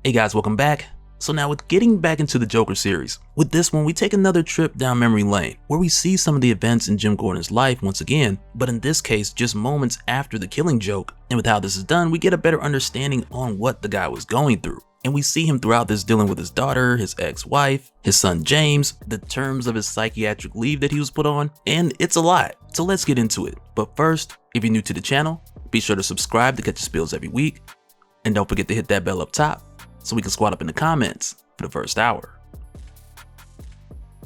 Hey guys, welcome back. So now with getting back into the Joker series, with this one we take another trip down memory lane where we see some of the events in Jim Gordon's life once again, but in this case just moments after the killing joke, and with how this is done we get a better understanding on what the guy was going through. And we see him throughout this dealing with his daughter, his ex-wife, his son James, the terms of his psychiatric leave that he was put on, and it's a lot. So let's get into it. But first, if you're new to the channel, be sure to subscribe to catch the spills every week, and don't forget to hit that bell up top so we can squat up in the comments for the first hour.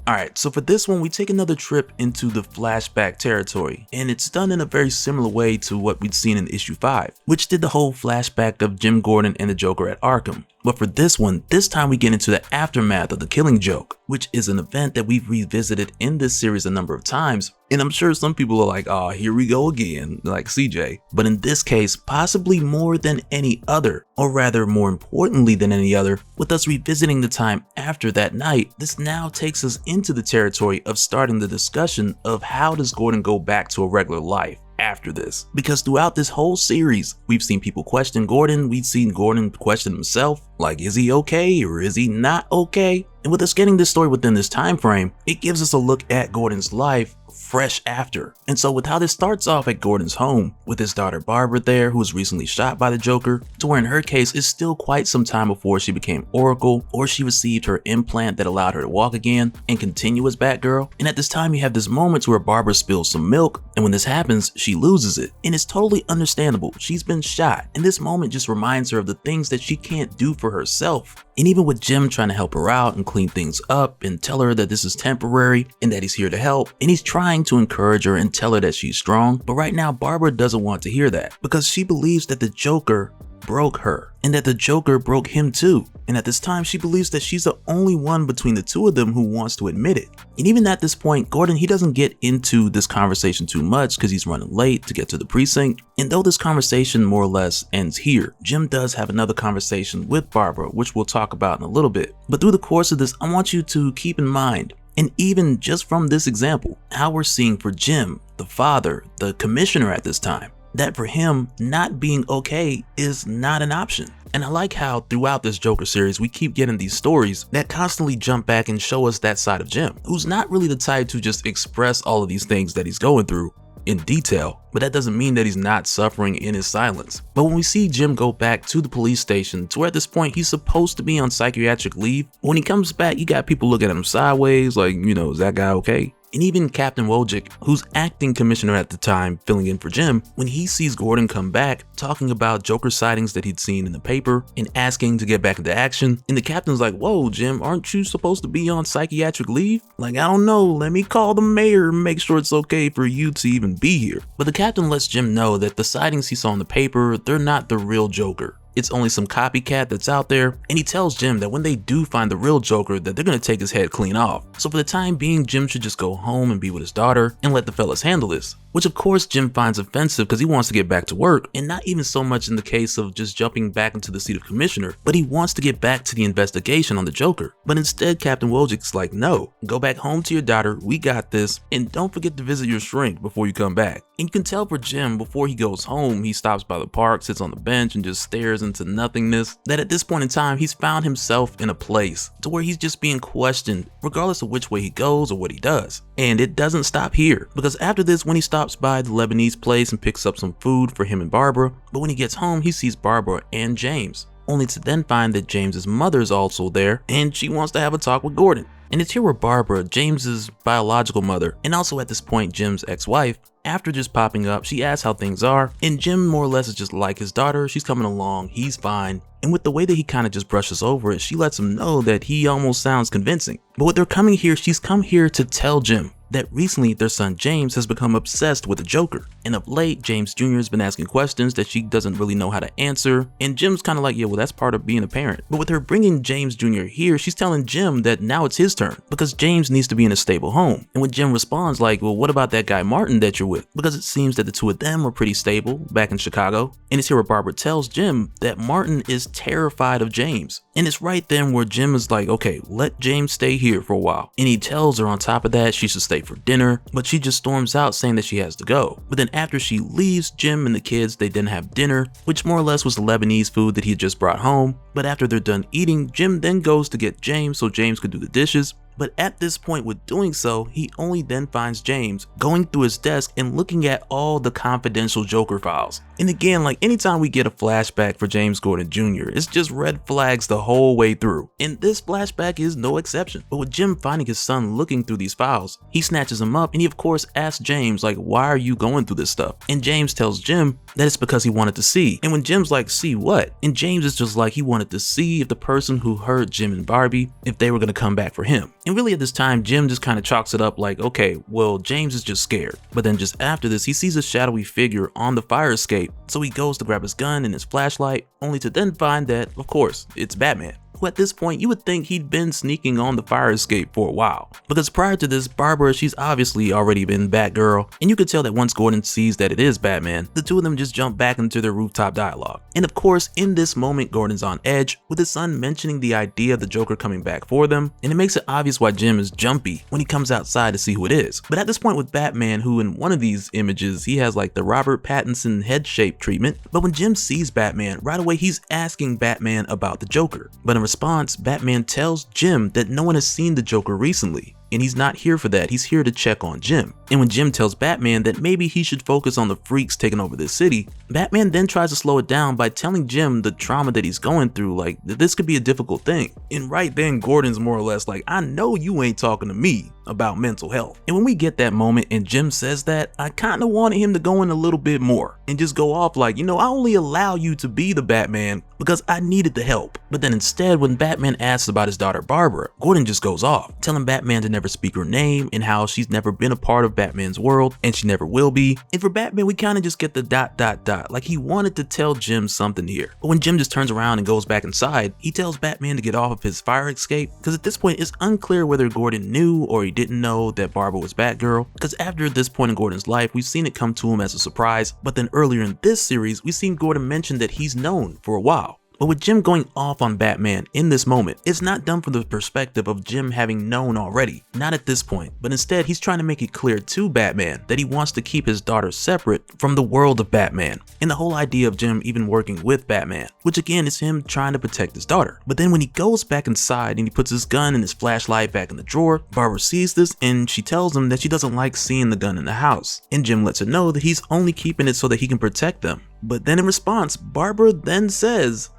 Alright, so for this one we take another trip into the flashback territory, and it's done in a very similar way to what we'd seen in issue 5, which did the whole flashback of Jim Gordon and the Joker at Arkham. But for this one, this time we get into the aftermath of the killing joke, which is an event that we've revisited in this series a number of times, and I'm sure some people are like, oh, here we go again, like CJ. But in this case, possibly more than any other, or rather more importantly than any other, with us revisiting the time after that night, this now takes us into the territory of starting the discussion of how does Gordon go back to a regular life after this. Because throughout this whole series, we've seen people question Gordon, we've seen Gordon question himself, like is he okay or is he not okay? And with us getting this story within this time frame, it gives us a look at Gordon's life fresh after. And so with how this starts off at Gordon's home, with his daughter Barbara there, who was recently shot by the Joker, to where in her case it's still quite some time before she became Oracle, or she received her implant that allowed her to walk again and continue as Batgirl. And at this time you have this moment where Barbara spills some milk, and when this happens, she loses it. And it's totally understandable, she's been shot, and this moment just reminds her of the things that she can't do for herself. And even with Jim trying to help her out and clean things up and tell her that this is temporary and that he's here to help, and he's trying to encourage her and tell her that she's strong, but right now Barbara doesn't want to hear that because she believes that the Joker broke her and that the Joker broke him too. And at this time she believes that she's the only one between the two of them who wants to admit it. And even at this point, Gordon, he doesn't get into this conversation too much because he's running late to get to the precinct. And though this conversation more or less ends here, Jim does have another conversation with Barbara, which we'll talk about in a little bit. But through the course of this, I want you to keep in mind, and even just from this example, how we're seeing for Jim, the father, the commissioner at this time, that for him, not being okay is not an option. And I like how throughout this Joker series, we keep getting these stories that constantly jump back and show us that side of Jim, who's not really the type to just express all of these things that he's going through in detail, but that doesn't mean that he's not suffering in his silence. But when we see Jim go back to the police station, to where at this point he's supposed to be on psychiatric leave, when he comes back, you got people looking at him sideways like, you know, is that guy okay? And even Captain Wojcik, who's acting commissioner at the time, filling in for Jim, when he sees Gordon come back, talking about Joker sightings that he'd seen in the paper and asking to get back into action, and the captain's like, whoa, Jim, aren't you supposed to be on psychiatric leave? Like, I don't know, let me call the mayor and make sure it's okay for you to even be here. But the captain lets Jim know that the sightings he saw in the paper, they're not the real Joker. It's only some copycat that's out there, and he tells Jim that when they do find the real Joker, that they're gonna take his head clean off. So for the time being, Jim should just go home and be with his daughter and let the fellas handle this. Which of course Jim finds offensive because he wants to get back to work, and not even so much in the case of just jumping back into the seat of commissioner, but he wants to get back to the investigation on the Joker. But instead Captain Wojcik's like, no, go back home to your daughter, we got this, and don't forget to visit your shrink before you come back. And you can tell for Jim, before he goes home, he stops by the park, sits on the bench, and just stares into nothingness, that at this point in time he's found himself in a place to where he's just being questioned regardless of which way he goes or what he does. And it doesn't stop here, because after this, when he stops by the Lebanese place and picks up some food for him and Barbara, but when he gets home he sees Barbara and James, only to then find that James's mother is also there and she wants to have a talk with Gordon. And it's here where Barbara, James's biological mother, and also at this point Jim's ex-wife, after just popping up, she asks how things are, and Jim more or less is just like his daughter, she's coming along, he's fine. And with the way that he kind of just brushes over it, she lets him know that he almost sounds convincing. But with her coming here, she's come here to tell Jim that recently their son James has become obsessed with the Joker. And of late, James Jr. has been asking questions that she doesn't really know how to answer. And Jim's kind of like, yeah, well, that's part of being a parent. But with her bringing James Jr. here, she's telling Jim that now it's his turn because James needs to be in a stable home. And when Jim responds like, well, what about that guy Martin that you're with? Because it seems that the two of them were pretty stable back in Chicago. And it's here where Barbara tells Jim that Martin is terrified of James. And it's right then where Jim is like, okay, let James stay here for a while. And he tells her on top of that she should stay for dinner, but she just storms out saying that she has to go. But then after she leaves, Jim and the kids, they then have dinner, which more or less was the Lebanese food that he had just brought home. But after they're done eating, Jim then goes to get James so James could do the dishes. But at this point with doing so, he only then finds James going through his desk and looking at all the confidential Joker files. And again, like anytime we get a flashback for James Gordon Jr., it's just red flags the whole way through. And this flashback is no exception. But with Jim finding his son looking through these files, he snatches him up and he of course asks James like, why are you going through this stuff? And James tells Jim that it's because he wanted to see. And when Jim's like, see what? And James is just like, he wanted to see if the person who hurt Jim and Barbie, if they were going to come back for him. And really at this time, Jim just kind of chalks it up like, okay, well, James is just scared. But then just after this, he sees a shadowy figure on the fire escape. So he goes to grab his gun and his flashlight, only to then find that, of course, it's Batman, who at this point you would think he'd been sneaking on the fire escape for a while. Because prior to this, Barbara, she's obviously already been Batgirl, and you could tell that once Gordon sees that it is Batman, the two of them just jump back into their rooftop dialogue. And of course, in this moment, Gordon's on edge, with his son mentioning the idea of the Joker coming back for them, and it makes it obvious why Jim is jumpy when he comes outside to see who it is. But at this point with Batman, who in one of these images, he has like the Robert Pattinson head shape treatment, but when Jim sees Batman, right away he's asking Batman about the Joker. But in response, Batman tells Jim that no one has seen the Joker recently, and he's not here for that, he's here to check on Jim. And when Jim tells Batman that maybe he should focus on the freaks taking over this city, Batman then tries to slow it down by telling Jim the trauma that he's going through, like that this could be a difficult thing. And right then Gordon's more or less like, I know you ain't talking to me about mental health. And when we get that moment and Jim says that, I kind of wanted him to go in a little bit more and just go off like, you know, I only allow you to be the Batman because I needed the help. But then instead, when Batman asks about his daughter Barbara, Gordon just goes off, telling Batman to never speak her name and how she's never been a part of Batman's world and she never will be. And for Batman, we kind of just get the ... like he wanted to tell Jim something here. But when Jim just turns around and goes back inside, he tells Batman to get off of his fire escape, because at this point it's unclear whether Gordon knew or he didn't know that Barbara was Batgirl, because after this point in Gordon's life, we've seen it come to him as a surprise. But then earlier in this series, we've seen Gordon mention that he's known for a while. But with Jim going off on Batman in this moment, it's not done from the perspective of Jim having known already, not at this point, but instead he's trying to make it clear to Batman that he wants to keep his daughter separate from the world of Batman, and the whole idea of Jim even working with Batman, which again is him trying to protect his daughter. But then when he goes back inside and he puts his gun and his flashlight back in the drawer, Barbara sees this and she tells him that she doesn't like seeing the gun in the house, and Jim lets her know that he's only keeping it so that he can protect them. But then in response, Barbara then says,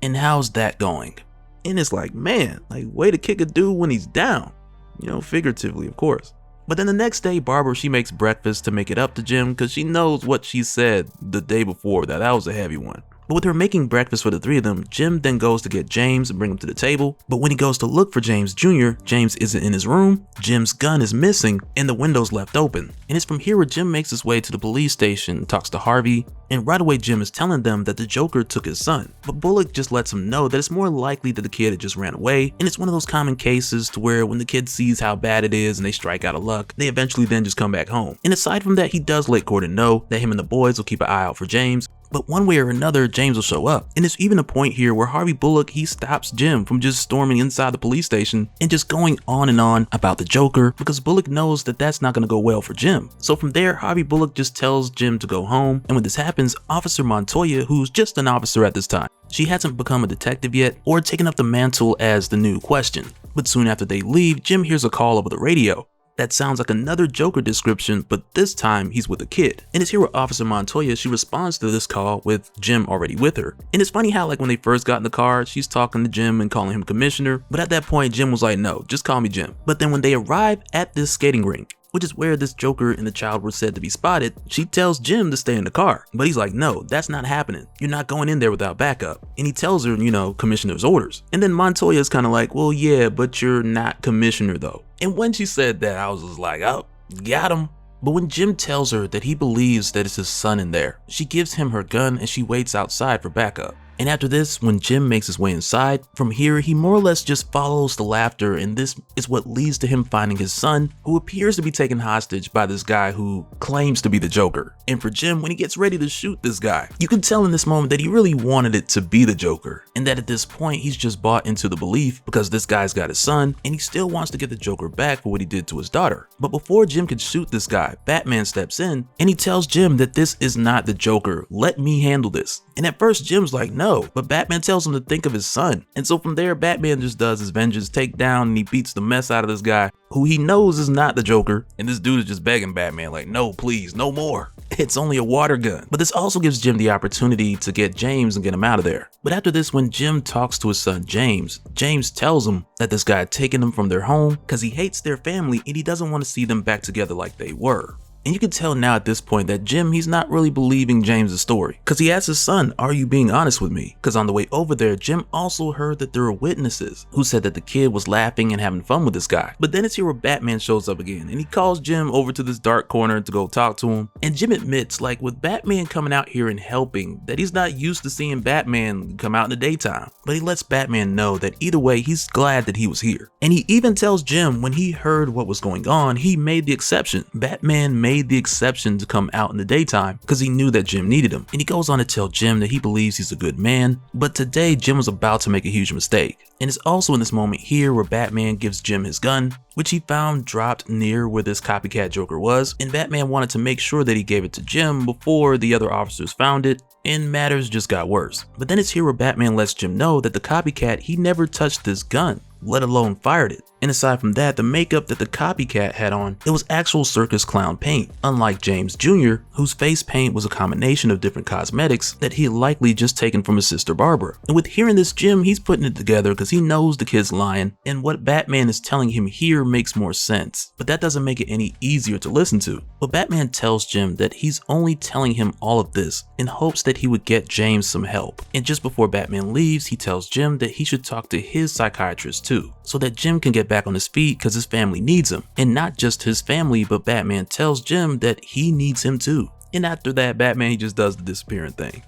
and how's that going? And it's like, man, like way to kick a dude when he's down, you know, figuratively of course. But then the next day, Barbara, she makes breakfast to make it up to Jim because she knows what she said the day before, that was a heavy one. But with her making breakfast for the three of them, Jim then goes to get James and bring him to the table. But when he goes to look for James Jr., James isn't in his room, Jim's gun is missing, and the window's left open. And it's from here where Jim makes his way to the police station, talks to Harvey, and right away Jim is telling them that the Joker took his son. But Bullock just lets him know that it's more likely that the kid had just ran away, and it's one of those common cases to where when the kid sees how bad it is and they strike out of luck, they eventually then just come back home. And aside from that, he does let Gordon know that him and the boys will keep an eye out for James, but one way or another, James will show up. And there's even a point here where Harvey Bullock, he stops Jim from just storming inside the police station and just going on and on about the Joker, because Bullock knows that that's not going to go well for Jim. So from there, Harvey Bullock just tells Jim to go home. And when this happens, Officer Montoya, who's just an officer at this time, she hasn't become a detective yet or taken up the mantle as the new question. But soon after they leave, Jim hears a call over the radio that sounds like another Joker description, but this time he's with a kid. And it's here with Officer Montoya, she responds to this call with Jim already with her. And it's funny how like when they first got in the car, she's talking to Jim and calling him Commissioner, but at that point Jim was like, no, just call me Jim. But then when they arrive at this skating rink, which is where this Joker and the child were said to be spotted, she tells Jim to stay in the car. But he's like, no, that's not happening. You're not going in there without backup. And he tells her, you know, Commissioner's orders. And then Montoya's kind of like, well, yeah, but you're not Commissioner though. And when she said that, I was just like, oh, got him. But when Jim tells her that he believes that it's his son in there, she gives him her gun and she waits outside for backup. And after this, when Jim makes his way inside, from here he more or less just follows the laughter, and this is what leads to him finding his son, who appears to be taken hostage by this guy who claims to be the Joker. And for Jim, when he gets ready to shoot this guy, you can tell in this moment that he really wanted it to be the Joker, and that at this point he's just bought into the belief because this guy's got his son and he still wants to get the Joker back for what he did to his daughter. But before Jim can shoot this guy, Batman steps in and he tells Jim that this is not the Joker, let me handle this. And at first Jim's like no, but Batman tells him to think of his son. And so from there, Batman just does his vengeance takedown and he beats the mess out of this guy who he knows is not the Joker, and this dude is just begging Batman like, no please, no more. It's only a water gun. But this also gives Jim the opportunity to get James and get him out of there. But after this, when Jim talks to his son James, James tells him that this guy had taken them from their home because he hates their family and he doesn't want to see them back together like they were. And you can tell now at this point that Jim, he's not really believing James's story, because he asks his son, are you being honest with me? Because on the way over there, Jim also heard that there were witnesses who said that the kid was laughing and having fun with this guy. But then it's here where Batman shows up again and he calls Jim over to this dark corner to go talk to him. And Jim admits, like with Batman coming out here and helping, that he's not used to seeing Batman come out in the daytime. But he lets Batman know that either way, he's glad that he was here. And he even tells Jim when he heard what was going on, he made the exception. Batman made the exception to come out in the daytime because he knew that Jim needed him. And he goes on to tell Jim that he believes he's a good man, but today Jim was about to make a huge mistake. And it's also in this moment here where Batman gives Jim his gun, which he found dropped near where this copycat Joker was, and Batman wanted to make sure that he gave it to Jim before the other officers found it, and matters just got worse. But then it's here where Batman lets Jim know that the copycat, he never touched this gun, let alone fired it. And aside from that, the makeup that the copycat had on, it was actual circus clown paint, unlike James Jr., whose face paint was a combination of different cosmetics that he had likely just taken from his sister Barbara. And with hearing this, Jim, he's putting it together because he knows the kid's lying, and what Batman is telling him here makes more sense. But that doesn't make it any easier to listen to. But Batman tells Jim that he's only telling him all of this in hopes that he would get James some help. And just before Batman leaves, he tells Jim that he should talk to his psychiatrist too, so that Jim can get back on his feet because his family needs him. And not just his family, but Batman tells Jim that he needs him too. And after that, Batman, he just does the disappearing thing.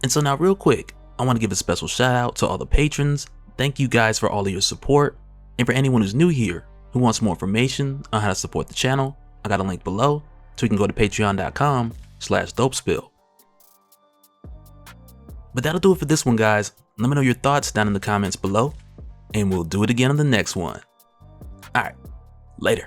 And so now real quick, I want to give a special shout out to all the patrons. Thank you guys for all of your support. And for anyone who's new here who wants more information on how to support the channel, I got a link below so you can go to patreon.com/Dopespill. But that'll do it for this one, guys. Let me know your thoughts down in the comments below, and we'll do it again on the next one. Alright, later.